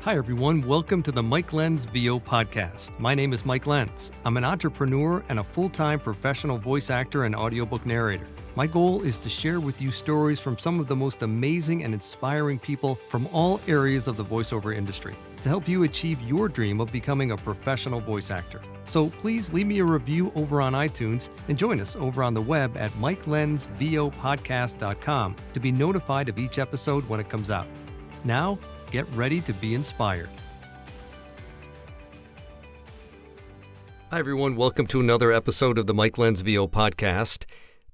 Hi, everyone. Welcome to the Mike Lenz VO podcast. My name is Mike Lenz. I'm an entrepreneur and a full-time professional voice actor and audiobook narrator. My goal is to share with you stories from some of the most amazing and inspiring people from all areas of the voiceover industry to help you achieve your dream of becoming a professional voice actor. So please leave me a review over on iTunes and join us over on the web at mikelenzvopodcast.com to be notified of each episode when it comes out. Now, get ready to be inspired. Hi, everyone. Welcome to another episode of the Mike Lenz VO podcast.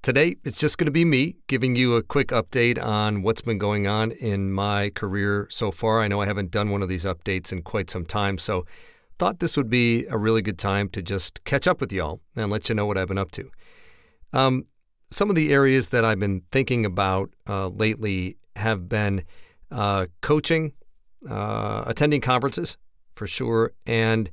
Today, it's just going to be me giving you a quick update on what's been going on in my career so far. I know I haven't done one of these updates in quite some time, so thought this would be a really good time to just catch up with y'all and let you know what I've been up to. Some of the areas that I've been thinking about lately have been coaching, attending conferences for sure, and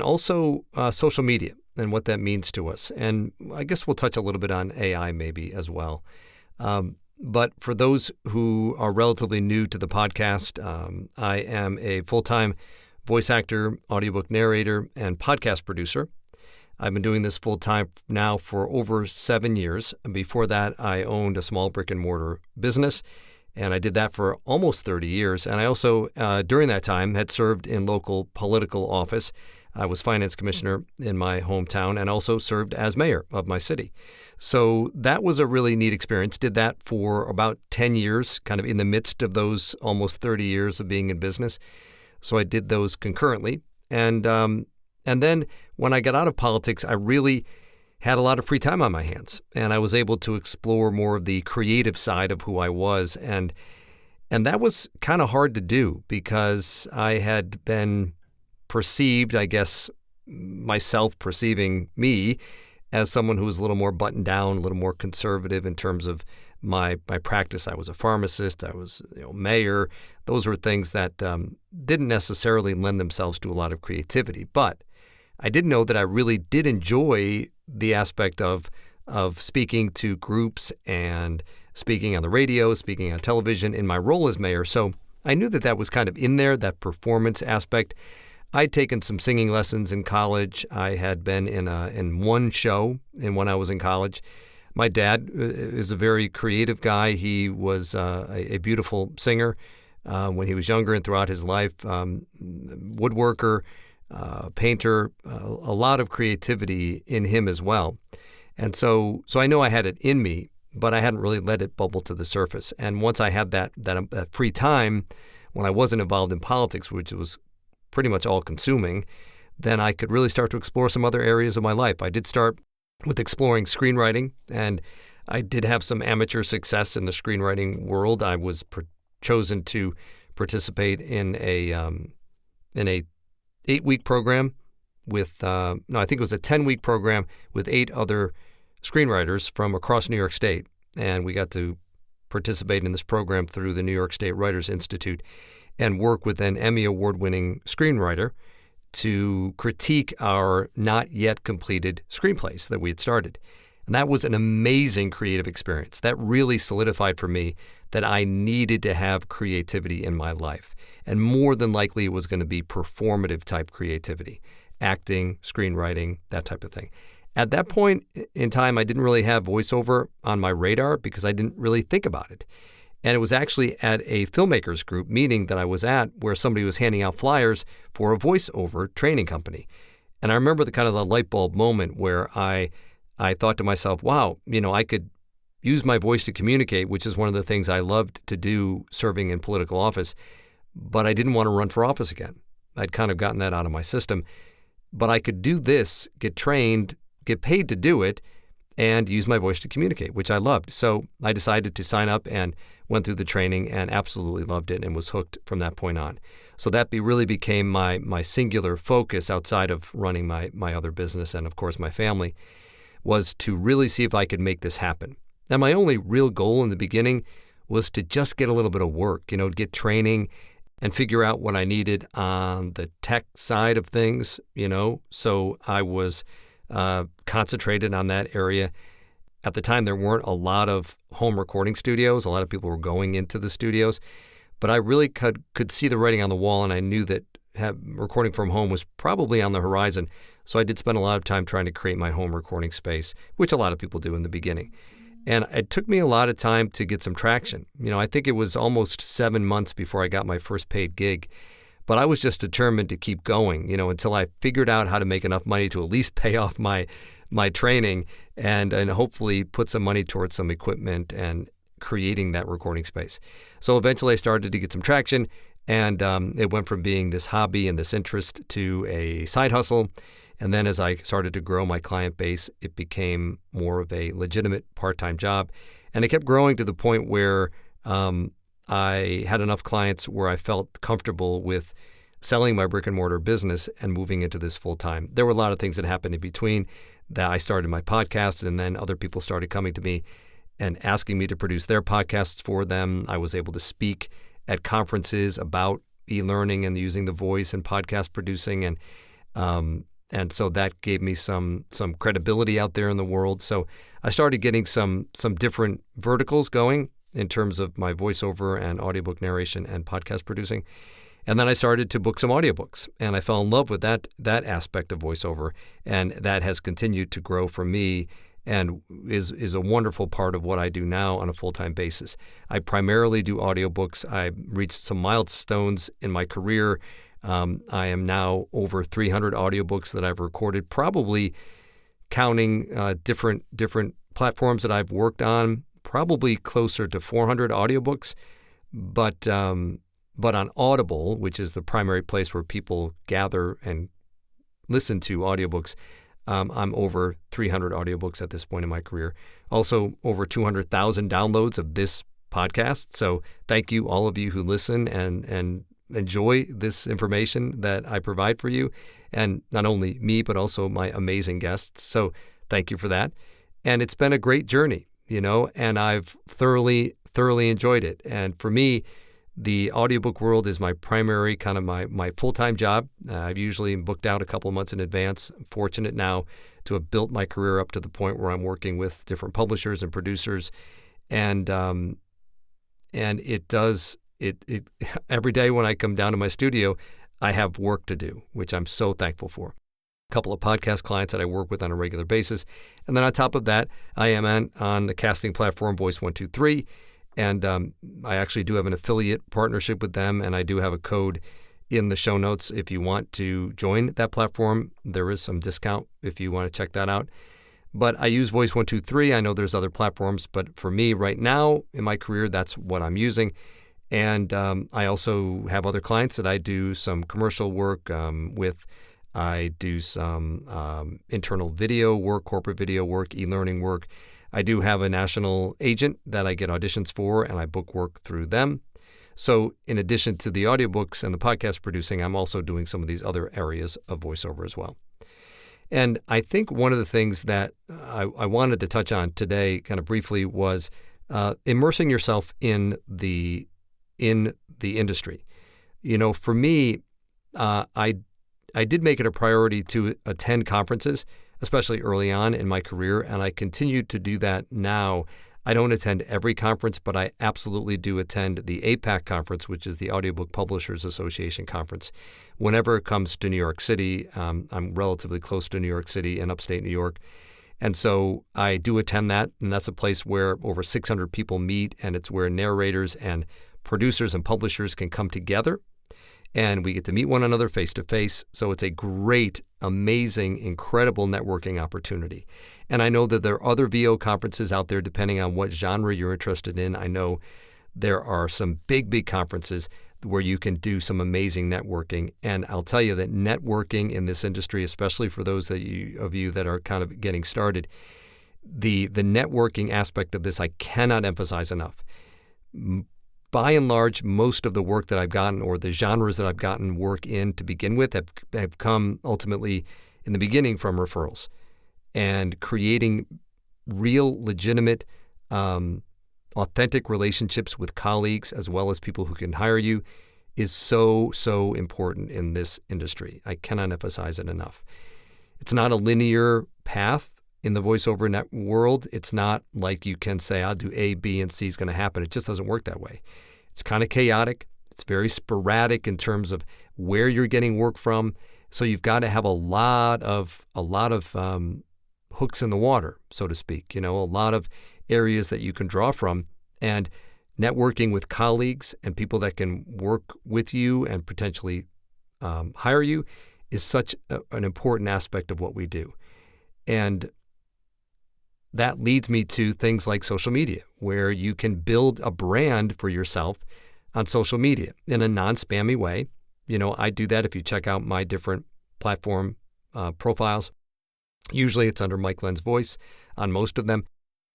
also social media and what that means to us. And I guess we'll touch a little bit on AI maybe as well. But for those who are relatively new to the podcast, I am a full-time voice actor, audiobook narrator, and podcast producer. I've been doing this full-time now for over 7 years. And before that, I owned a small brick-and-mortar business, and I did that for almost 30 years. And I also, during that time, had served in local political office. I was finance commissioner in my hometown and also served as mayor of my city. So that was a really neat experience. Did that for about 10 years, kind of in the midst of those almost 30 years of being in business. So I did those concurrently. And then when I got out of politics, I really had a lot of free time on my hands, and I was able to explore more of the creative side of who I was. And that was kind of hard to do because I had been perceived, I guess, myself perceiving me as someone who was a little more buttoned down, a little more conservative in terms of my practice. I was a pharmacist, I was mayor. Those were things that didn't necessarily lend themselves to a lot of creativity. But I did know that I really did enjoy the aspect of speaking to groups and speaking on the radio, speaking on television in my role as mayor. So I knew that that was kind of in there, that performance aspect. I'd taken some singing lessons in college. I had been in one show when I was in college. My dad is a very creative guy. He was a beautiful singer when he was younger and throughout his life, woodworker, painter, a lot of creativity in him as well. And so I know I had it in me, but I hadn't really let it bubble to the surface. And once I had that free time when I wasn't involved in politics, which was pretty much all consuming, then I could really start to explore some other areas of my life. I did start with exploring screenwriting, and I did have some amateur success in the screenwriting world. I was chosen to participate in a 8-week program with, I think it was a 10-week program with 8 other screenwriters from across New York State. And we got to participate in this program through the New York State Writers Institute and work with an Emmy Award-winning screenwriter to critique our not yet completed screenplays that we had started. And that was an amazing creative experience. That really solidified for me that I needed to have creativity in my life. And more than likely, it was going to be performative type creativity, acting, screenwriting, that type of thing. At that point in time, I didn't really have voiceover on my radar because I didn't really think about it. And it was actually at a filmmakers group meeting that I was at where somebody was handing out flyers for a voiceover training company. And I remember the kind of the light bulb moment where I thought to myself, wow, I could use my voice to communicate, which is one of the things I loved to do serving in political office. But I didn't want to run for office again. I'd kind of gotten that out of my system. But I could do this, get trained, get paid to do it, and use my voice to communicate, which I loved. So I decided to sign up and went through the training and absolutely loved it and was hooked from that point on. So that really became my singular focus outside of running my other business and, of course, my family, was to really see if I could make this happen. And my only real goal in the beginning was to just get a little bit of work, get training and figure out what I needed on the tech side of things, So I was concentrated on that area. At the time, there weren't a lot of home recording studios. A lot of people were going into the studios. but I really could see the writing on the wall, and I knew that recording from home was probably on the horizon. So I did spend a lot of time trying to create my home recording space, which a lot of people do in the beginning. And it took me a lot of time to get some traction. I think it was almost 7 months before I got my first paid gig. But I was just determined to keep going, until I figured out how to make enough money to at least pay off my training and hopefully put some money towards some equipment and creating that recording space. So eventually I started to get some traction, and it went from being this hobby and this interest to a side hustle. And then as I started to grow my client base, it became more of a legitimate part-time job. And it kept growing to the point where I had enough clients where I felt comfortable with selling my brick and mortar business and moving into this full-time. There were a lot of things that happened in between. That I started my podcast, and then other people started coming to me and asking me to produce their podcasts for them. I was able to speak at conferences about e-learning and using the voice and podcast producing, and so that gave me some credibility out there in the world. So I started getting some different verticals going in terms of my voiceover and audiobook narration and podcast producing. And then I started to book some audiobooks, and I fell in love with that aspect of voiceover, and that has continued to grow for me and is a wonderful part of what I do now on a full-time basis. I primarily do audiobooks. I reached some milestones in my career. I am now over 300 audiobooks that I've recorded, probably counting different platforms that I've worked on, probably closer to 400 audiobooks. But on Audible, which is the primary place where people gather and listen to audiobooks, I'm over 300 audiobooks at this point in my career. Also, over 200,000 downloads of this podcast. So thank you, all of you who listen and enjoy this information that I provide for you. And not only me, but also my amazing guests. So thank you for that. And it's been a great journey, and I've thoroughly enjoyed it. And for me, the audiobook world is my primary kind of my full-time job. I've usually booked out a couple of months in advance. I'm fortunate now to have built my career up to the point where I'm working with different publishers and producers, and it does it every day when I come down to my studio, I have work to do, which I'm so thankful for. A couple of podcast clients that I work with on a regular basis, and then on top of that, I am on the casting platform Voice 123. And I actually do have an affiliate partnership with them, and I do have a code in the show notes. If you want to join that platform, there is some discount if you want to check that out. But I use Voice 123. I know there's other platforms, but for me right now in my career, that's what I'm using. And I also have other clients that I do some commercial work with. I do some internal video work, corporate video work, e-learning work. I do have a national agent that I get auditions for, and I book work through them. So in addition to the audiobooks and the podcast producing, I'm also doing some of these other areas of voiceover as well. And I think one of the things that I wanted to touch on today kind of briefly was immersing yourself in the industry. For me, I did make it a priority to attend conferences, especially early on in my career, and I continue to do that now. I don't attend every conference, but I absolutely do attend the APAC conference, which is the Audiobook Publishers Association conference. Whenever it comes to New York City, I'm relatively close to New York City in upstate New York, and so I do attend that, and that's a place where over 600 people meet, and it's where narrators and producers and publishers can come together, and we get to meet one another face to face. So it's a great, amazing, incredible networking opportunity. And I know that there are other VO conferences out there depending on what genre you're interested in. I know there are some big conferences where you can do some amazing networking. And I'll tell you that networking in this industry, especially for those of you that are kind of getting started, the networking aspect of this I cannot emphasize enough. By and large, most of the work that I've gotten, or the genres that I've gotten work in to begin with, have come ultimately in the beginning from referrals. And creating real, legitimate, authentic relationships with colleagues as well as people who can hire you is so important in this industry. I cannot emphasize it enough. It's not a linear path in the voiceover net world. It's not like you can say, I'll do A, B, and C is going to happen. It just doesn't work that way. It's kind of chaotic. It's very sporadic in terms of where you're getting work from. So you've got to have a lot of hooks in the water, so to speak. A lot of areas that you can draw from, and networking with colleagues and people that can work with you and potentially hire you is such an important aspect of what we do. And that leads me to things like social media, where you can build a brand for yourself on social media in a non-spammy way. I do that if you check out my different platform profiles. Usually it's under Mike Lenz Voice on most of them.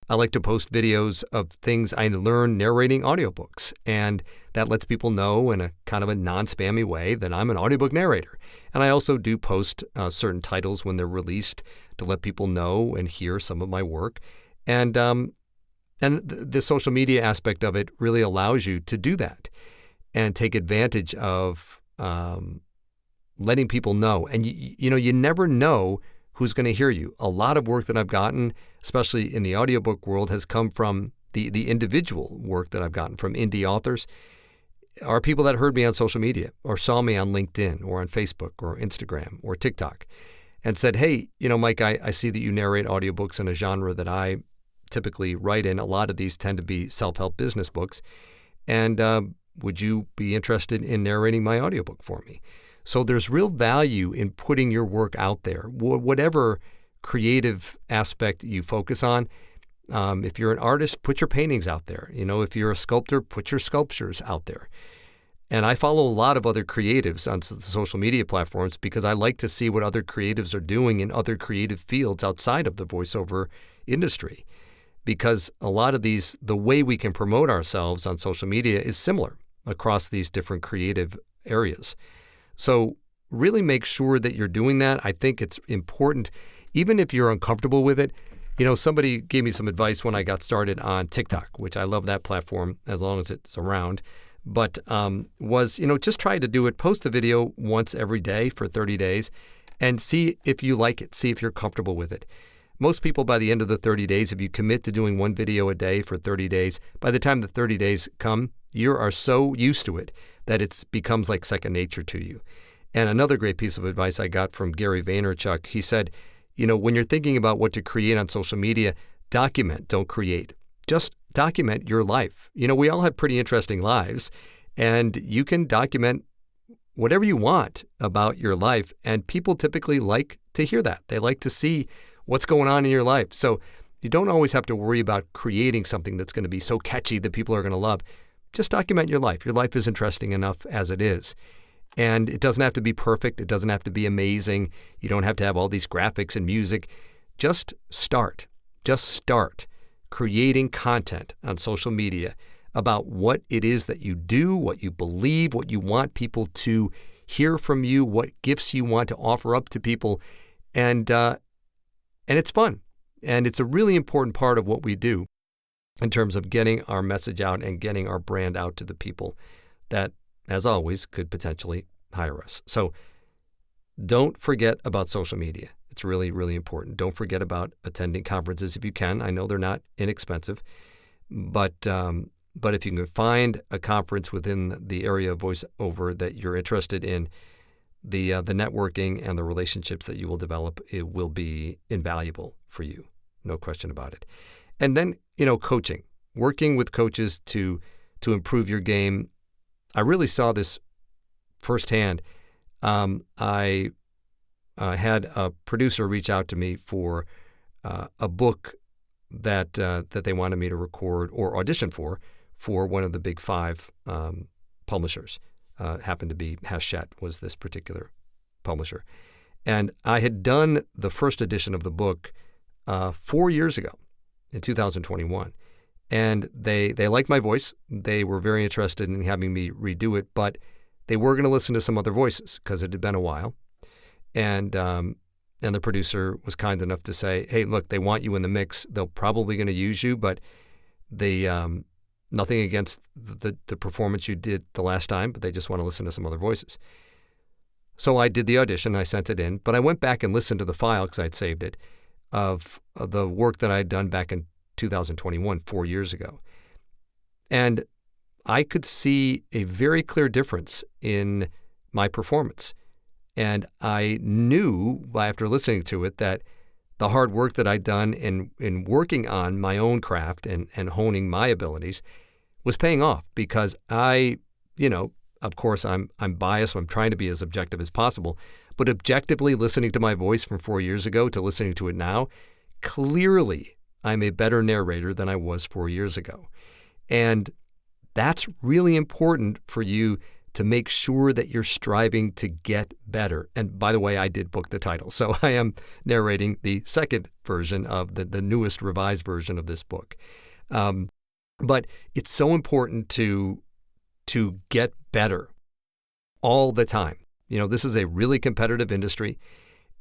I like to post videos of things I learned narrating audiobooks, and that lets people know in a kind of a non-spammy way that I'm an audiobook narrator. And I also do post certain titles when they're released to let people know and hear some of my work. And the social media aspect of it really allows you to do that and take advantage of letting people know. And you never know who's going to hear you. A lot of work that I've gotten, especially in the audiobook world, has come from the individual work that I've gotten from indie authors, are people that heard me on social media or saw me on LinkedIn or on Facebook or Instagram or TikTok and said, hey, Mike, I see that you narrate audiobooks in a genre that I typically write in. A lot of these tend to be self-help business books. And would you be interested in narrating my audiobook for me? So there's real value in putting your work out there, whatever creative aspect you focus on. If you're an artist, put your paintings out there. If you're a sculptor, put your sculptures out there. And I follow a lot of other creatives on the social media platforms because I like to see what other creatives are doing in other creative fields outside of the voiceover industry. Because a lot of the way we can promote ourselves on social media is similar across these different creative areas. So really make sure that you're doing that. I think it's important, even if you're uncomfortable with it. Somebody gave me some advice when I got started on TikTok, which I love that platform as long as it's around, but just try to do it. Post a video once every day for 30 days and see if you like it, see if you're comfortable with it. Most people, by the end of the 30 days, if you commit to doing one video a day for 30 days, by the time the 30 days come, you are so used to it that it becomes like second nature to you. And another great piece of advice I got from Gary Vaynerchuk, he said, when you're thinking about what to create on social media, document, don't create. Just document your life. We all have pretty interesting lives, and you can document whatever you want about your life, and people typically like to hear that. They like to see what's going on in your life. So you don't always have to worry about creating something that's going to be so catchy that people are going to love. Just document your life. Your life is interesting enough as it is. And it doesn't have to be perfect. It doesn't have to be amazing. You don't have to have all these graphics and music. Just start. Just start creating content on social media about what it is that you do, what you believe, what you want people to hear from you, what gifts you want to offer up to people. And it's fun. And it's a really important part of what we do in terms of getting our message out and getting our brand out to the people that, as always, could potentially hire us. So don't forget about social media. It's really, really important. Don't forget about attending conferences if you can. I know they're not inexpensive, but if you can find a conference within the area of voiceover that you're interested in, the networking and the relationships that you will develop, it will be invaluable for you. No question about it. And then, coaching, working with coaches to improve your game. I really saw this firsthand. I had a producer reach out to me for a book that they wanted me to record or audition for one of the big five publishers. Happened to be Hachette was this particular publisher. And I had done the first edition of the book 4 years ago in 2021. And they liked my voice. They were very interested in having me redo it, but they were going to listen to some other voices because it had been a while. And the producer was kind enough to say, hey, look, they want you in the mix. They're probably going to use you, but they nothing against the performance you did the last time, but they just want to listen to some other voices. So I did the audition. I sent it in, but I went back and listened to the file because I'd saved it of the work that I had done back in 2021, 4 years ago. And I could see a very clear difference in my performance. And I knew after listening to it that the hard work that I'd done in working on my own craft and honing my abilities was paying off because of course I'm biased. I'm trying to be as objective as possible. But objectively listening to my voice from 4 years ago to listening to it now, clearly I'm a better narrator than I was 4 years ago. And that's really important for you to make sure that you're striving to get better. And by the way, I did book the title. So I am narrating the second version of the newest revised version of this book. But it's so important to get better all the time. This is a really competitive industry,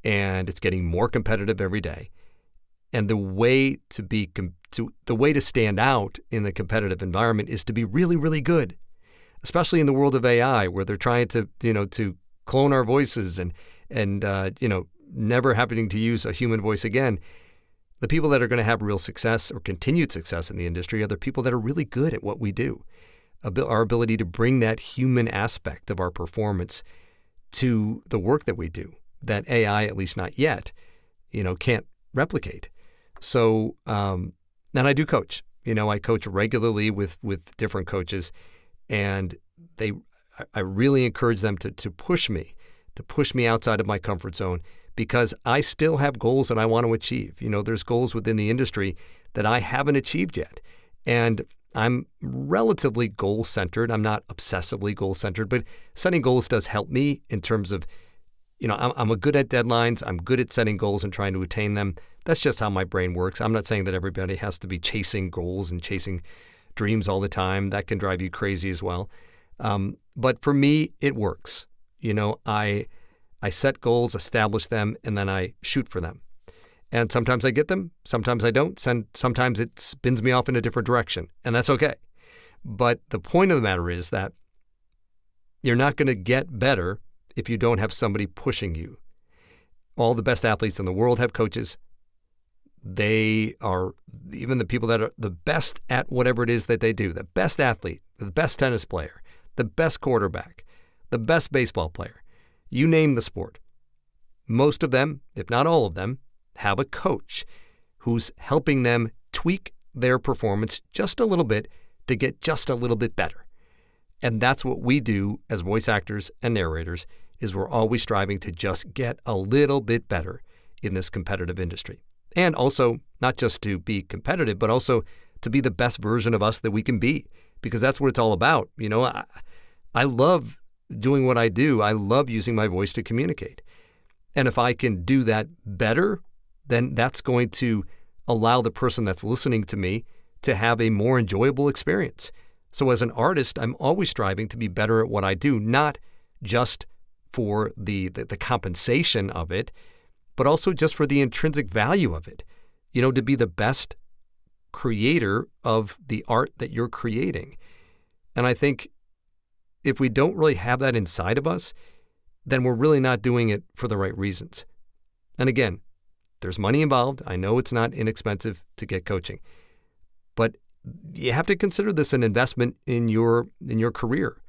and it's getting more competitive every day. And the way to stand out in the competitive environment is to be really, really good, especially in the world of AI, where they're trying to clone our voices and never having to use a human voice again. The people that are going to have real success or continued success in the industry are the people that are really good at what we do. Our ability to bring that human aspect of our performance to the work that we do, that AI, at least not yet, can't replicate. So, and I do coach. I coach regularly with different coaches, and I really encourage them to push me outside of my comfort zone, because I still have goals that I want to achieve. There's goals within the industry that I haven't achieved yet, and I'm relatively goal-centered. I'm not obsessively goal-centered, but setting goals does help me in terms of, I'm good at deadlines. I'm good at setting goals and trying to attain them. That's just how my brain works. I'm not saying that everybody has to be chasing goals and chasing dreams all the time. That can drive you crazy as well. But for me, it works. I set goals, establish them, and then I shoot for them. And sometimes I get them, sometimes I don't, sometimes it spins me off in a different direction, and that's okay. But the point of the matter is that you're not going to get better if you don't have somebody pushing you. All the best athletes in the world have coaches. They are, even the people that are the best at whatever it is that they do, the best athlete, the best tennis player, the best quarterback, the best baseball player, you name the sport. Most of them, if not all of them, have a coach who's helping them tweak their performance just a little bit to get just a little bit better. And that's what we do as voice actors and narrators, is we're always striving to just get a little bit better in this competitive industry. And also not just to be competitive, but also to be the best version of us that we can be, because that's what it's all about. I love doing what I do. I love using my voice to communicate. And if I can do that better, then that's going to allow the person that's listening to me to have a more enjoyable experience. So as an artist, I'm always striving to be better at what I do, not just for the compensation of it, but also just for the intrinsic value of it, to be the best creator of the art that you're creating. And I think if we don't really have that inside of us, then we're really not doing it for the right reasons. And again, there's money involved. I know it's not inexpensive to get coaching, but you have to consider this an investment in your career.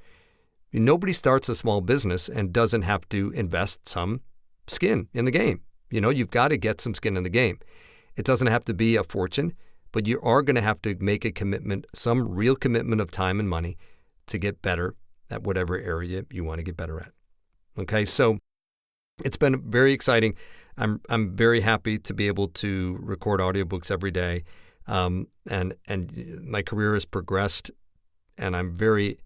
Nobody starts a small business and doesn't have to invest some skin in the game. You've got to get some skin in the game. It doesn't have to be a fortune, but you are going to have to make a commitment, some real commitment of time and money to get better at whatever area you want to get better at. Okay, so it's been very exciting. I'm very happy to be able to record audiobooks every day, and my career has progressed, and I'm very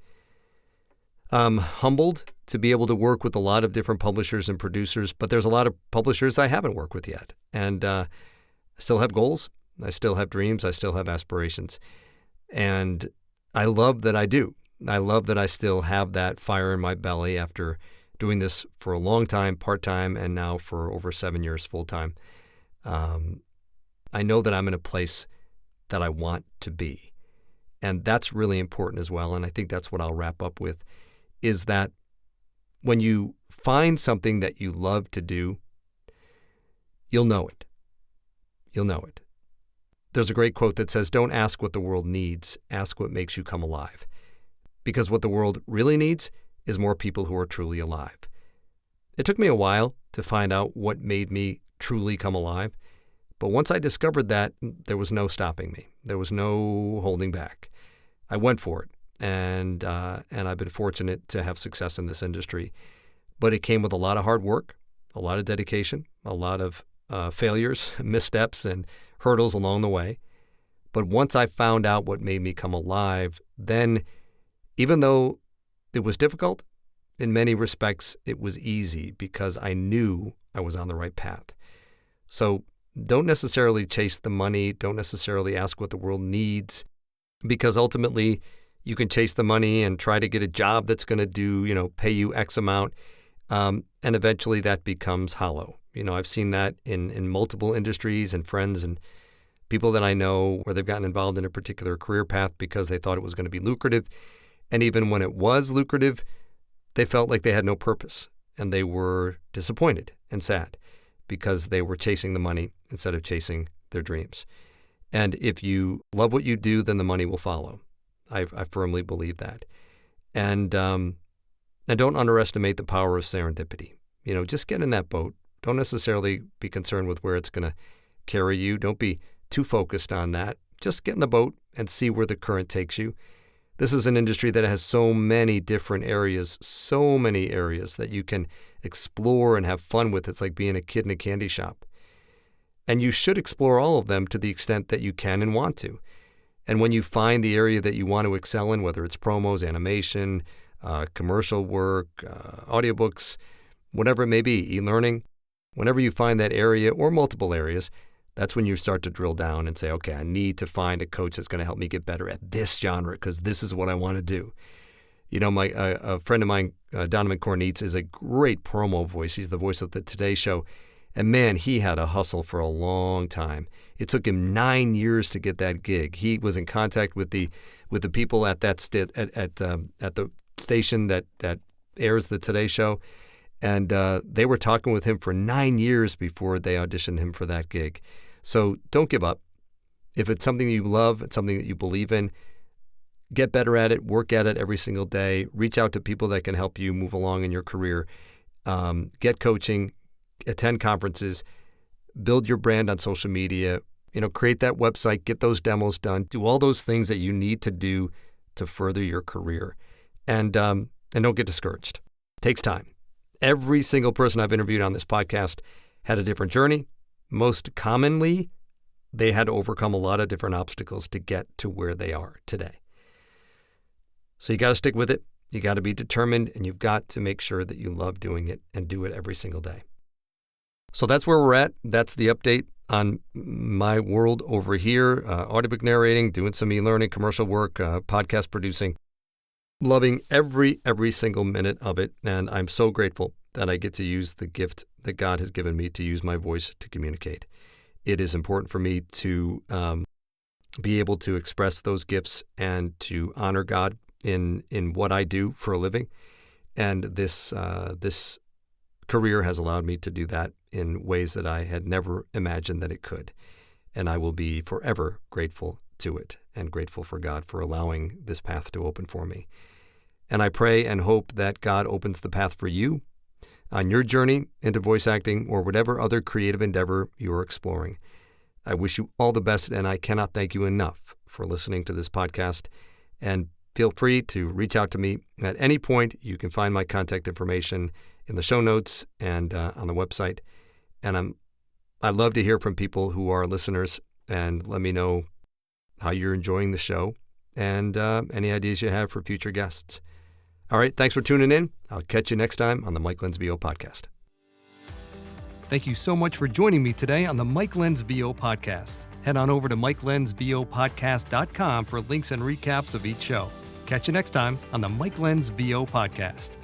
humbled to be able to work with a lot of different publishers and producers. But there's a lot of publishers I haven't worked with yet, and I still have goals, I still have dreams, I still have aspirations, and I love that I do. I love that I still have that fire in my belly after doing this for a long time, part-time, and now for over 7 years full-time. I know that I'm in a place that I want to be. And that's really important as well. And I think that's what I'll wrap up with, is that when you find something that you love to do, you'll know it. You'll know it. There's a great quote that says, "Don't ask what the world needs, ask what makes you come alive." because what the world really needs is more people who are truly alive. It took me a while to find out what made me truly come alive, but once I discovered that, there was no stopping me. There was no holding back. I went for it, and I've been fortunate to have success in this industry. But it came with a lot of hard work, a lot of dedication, a lot of failures, missteps, and hurdles along the way. But once I found out what made me come alive, then even though it was difficult, in many respects, it was easy because I knew I was on the right path. So don't necessarily chase the money. Don't necessarily ask what the world needs, because ultimately you can chase the money and try to get a job that's going to pay you X amount. And eventually that becomes hollow. I've seen that in multiple industries and friends and people that I know where they've gotten involved in a particular career path because they thought it was going to be lucrative. And even when it was lucrative, they felt like they had no purpose, and they were disappointed and sad because they were chasing the money instead of chasing their dreams. And if you love what you do, then the money will follow. I firmly believe that. And don't underestimate the power of serendipity. Just get in that boat. Don't necessarily be concerned with where it's going to carry you. Don't be too focused on that. Just get in the boat and see where the current takes you. This is an industry that has so many different areas, so many areas that you can explore and have fun with. It's like being a kid in a candy shop. And you should explore all of them to the extent that you can and want to. And when you find the area that you want to excel in, whether it's promos, animation, commercial work, audiobooks, whatever it may be, e-learning, whenever you find that area or multiple areas, that's when you start to drill down and say, okay, I need to find a coach that's going to help me get better at this genre because this is what I want to do. A friend of mine, Donovan Cornitz, is a great promo voice. He's the voice of the Today Show. And man, he had a hustle for a long time. It took him 9 years to get that gig. He was in contact with the people at that at the station that airs the Today Show, and they were talking with him for 9 years before they auditioned him for that gig. So don't give up. If it's something you love, it's something that you believe in, get better at it, work at it every single day, reach out to people that can help you move along in your career, get coaching, attend conferences, build your brand on social media, create that website, get those demos done, do all those things that you need to do to further your career. And don't get discouraged. It takes time. Every single person I've interviewed on this podcast had a different journey. Most commonly, they had to overcome a lot of different obstacles to get to where they are today. So you got to stick with it. You got to be determined, and you've got to make sure that you love doing it and do it every single day. So that's where we're at. That's the update on my world over here. Audiobook narrating, doing some e-learning, commercial work, podcast producing. Loving every single minute of it, and I'm so grateful that I get to use the gift that God has given me to use my voice to communicate. It is important for me to be able to express those gifts and to honor God in what I do for a living, and this career has allowed me to do that in ways that I had never imagined that it could, and I will be forever grateful to it and grateful for God for allowing this path to open for me. And I pray and hope that God opens the path for you on your journey into voice acting or whatever other creative endeavor you are exploring. I wish you all the best, and I cannot thank you enough for listening to this podcast. And feel free to reach out to me at any point. You can find my contact information in the show notes and on the website. And I'd love to hear from people who are listeners and let me know how you're enjoying the show and any ideas you have for future guests. All right, thanks for tuning in. I'll catch you next time on the Mike Lenz VO podcast. Thank you so much for joining me today on the Mike Lenz VO podcast. Head on over to MikeLenzVOpodcast.com for links and recaps of each show. Catch you next time on the Mike Lenz VO podcast.